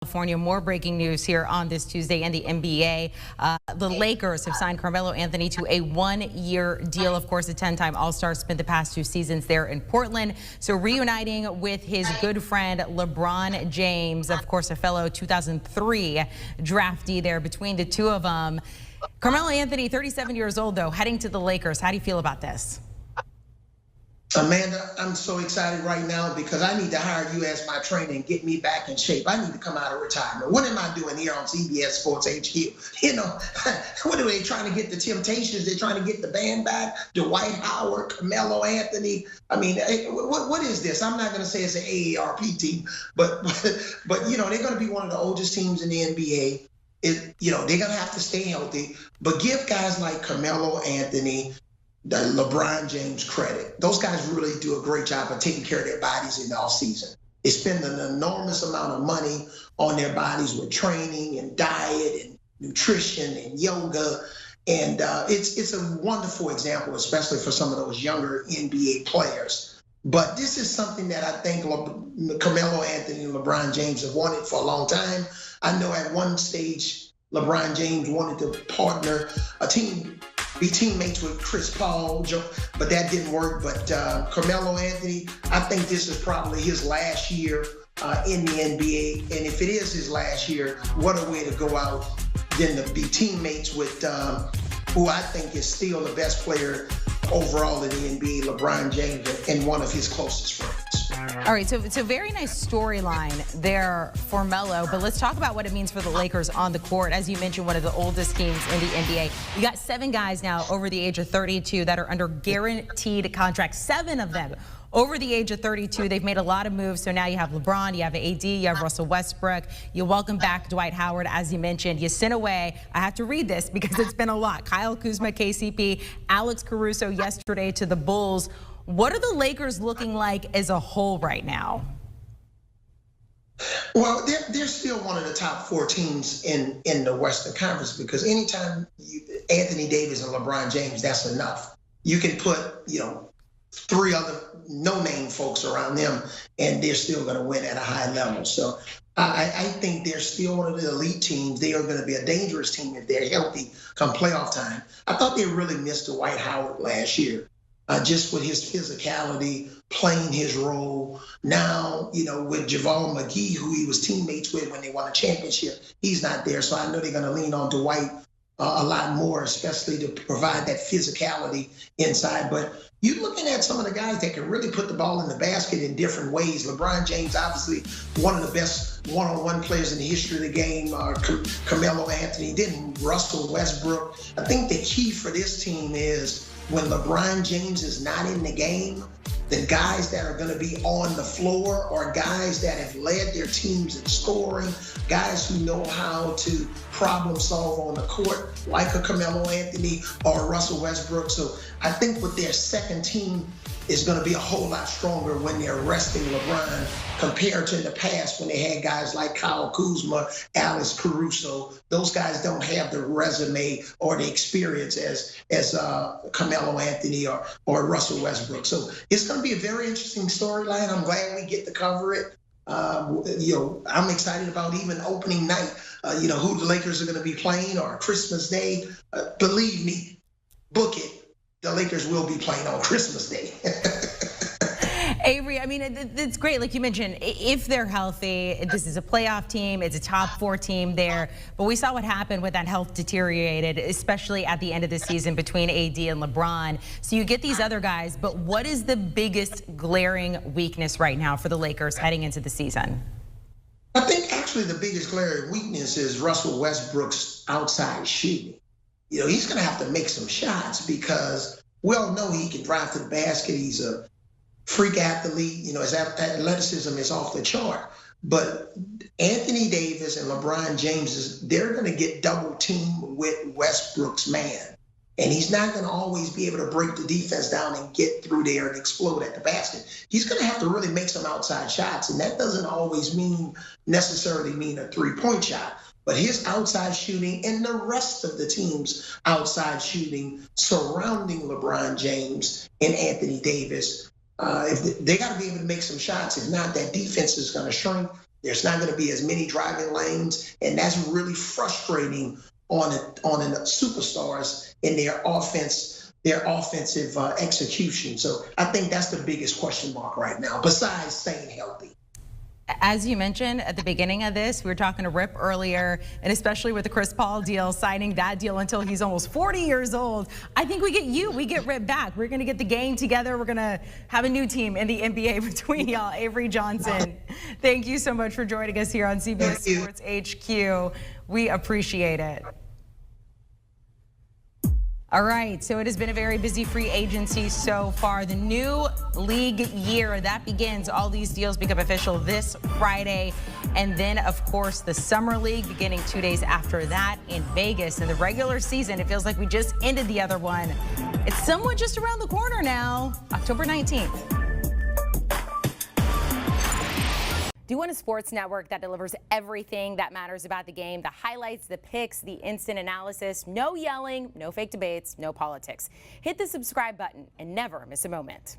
California. More breaking news here on this Tuesday in the NBA. The Lakers have signed Carmelo Anthony to a one-year deal. Of course, a 10-time All-Star, spent the past 2 seasons there in Portland. So reuniting with his good friend LeBron James, of course, a fellow 2003 draftee there between the two of them. Carmelo Anthony, 37 years old, though, heading to the Lakers. How do you feel about this? Amanda, I'm so excited right now because I need to hire you as my trainer and get me back in shape. I need to come out of retirement. What am I doing here on CBS Sports HQ? You know, what are they trying to get? The Temptations? They're trying to get the band back? Dwight Howard, Carmelo Anthony. I mean, what is this? I'm not going to say it's an AARP team, but you know, they're going to be one of the oldest teams in the NBA. You know, they're going to have to stay healthy, but give guys like Carmelo Anthony, LeBron James credit. Those guys really do a great job of taking care of their bodies in the off season. They spend an enormous amount of money on their bodies with training and diet and nutrition and yoga. And it's a wonderful example, especially for some of those younger NBA players. But this is something that I think Carmelo Anthony and LeBron James have wanted for a long time. I know at one stage, LeBron James wanted to partner be teammates with Chris Paul, but that didn't work. But Carmelo Anthony, I think this is probably his last year in the NBA. And if it is his last year, what a way to go out than to be teammates with who I think is still the best player overall in the NBA, LeBron James, and one of his closest friends. All right, so it's a very nice storyline there for Melo, but let's talk about what it means for the Lakers on the court. As you mentioned, one of the oldest teams in the NBA. You got 7 guys now over the age of 32 that are under guaranteed contracts, 7 of them over the age of 32. They've made a lot of moves. So now you have LeBron, you have AD, you have Russell Westbrook. You welcome back Dwight Howard, as you mentioned. You sent away, I have to read this because it's been a lot, Kyle Kuzma, KCP, Alex Caruso yesterday to the Bulls. What are the Lakers looking like as a whole right now? Well, they're still one of the top 4 teams in the Western Conference because anytime Anthony Davis and LeBron James, that's enough. You can put, 3 other no-name folks around them, and they're still going to win at a high level. So I think they're still one of the elite teams. They are going to be a dangerous team if they're healthy come playoff time. I thought they really missed Dwight Howard last year. Just with his physicality, playing his role. Now, with JaVale McGee, who he was teammates with when they won a championship, he's not there. So I know they're going to lean on Dwight a lot more, especially to provide that physicality inside. But you're looking at some of the guys that can really put the ball in the basket in different ways. LeBron James, obviously one of the best one-on-one players in the history of the game. Carmelo Anthony, then Russell Westbrook. I think the key for this team is when LeBron James is not in the game, the guys that are going to be on the floor are guys that have led their teams in scoring, guys who know how to problem solve on the court, like a Carmelo Anthony or Russell Westbrook. So I think with their second team is going to be a whole lot stronger when they're resting LeBron compared to in the past when they had guys like Kyle Kuzma, Alex Caruso. Those guys don't have the resume or the experience as Carmelo Anthony or Russell Westbrook. So it's going to be a very interesting storyline. I'm glad we get to cover it. I'm excited about even opening night, who the Lakers are going to be playing or Christmas Day. Believe me, book it. The Lakers will be playing on Christmas Day. Avery, I mean, it's great. Like you mentioned, if they're healthy, this is a playoff team. It's a top 4 team there. But we saw what happened when that health deteriorated, especially at the end of the season between AD and LeBron. So you get these other guys, but what is the biggest glaring weakness right now for the Lakers heading into the season? I think actually the biggest glaring weakness is Russell Westbrook's outside shooting. He's going to have to make some shots because we all know he can drive to the basket. He's a freak athlete. His athleticism is off the chart. But Anthony Davis and LeBron James, they're going to get double teamed with Westbrook's man. And he's not going to always be able to break the defense down and get through there and explode at the basket. He's going to have to really make some outside shots. And that doesn't always necessarily mean a 3-point shot. But his outside shooting and the rest of the team's outside shooting surrounding LeBron James and Anthony Davis, if they got to be able to make some shots. If not, that defense is going to shrink. There's not going to be as many driving lanes, and that's really frustrating on superstars in their offensive execution. So I think that's the biggest question mark right now, besides staying healthy. As you mentioned at the beginning of this, we were talking to Rip earlier, and especially with the Chris Paul deal, signing that deal until he's almost 40 years old. I think we get Rip back. We're going to get the gang together. We're going to have a new team in the NBA between y'all. Avery Johnson, thank you so much for joining us here on CBS Sports HQ. We appreciate it. All right, so it has been a very busy free agency so far. The new league year, that begins. All these deals become official this Friday. And then, of course, the Summer League beginning 2 days after that in Vegas. And the regular season, it feels like we just ended the other one. It's somewhat just around the corner now, October 19th. Do you want a sports network that delivers everything that matters about the game? The highlights, the picks, the instant analysis, no yelling, no fake debates, no politics. Hit the subscribe button and never miss a moment.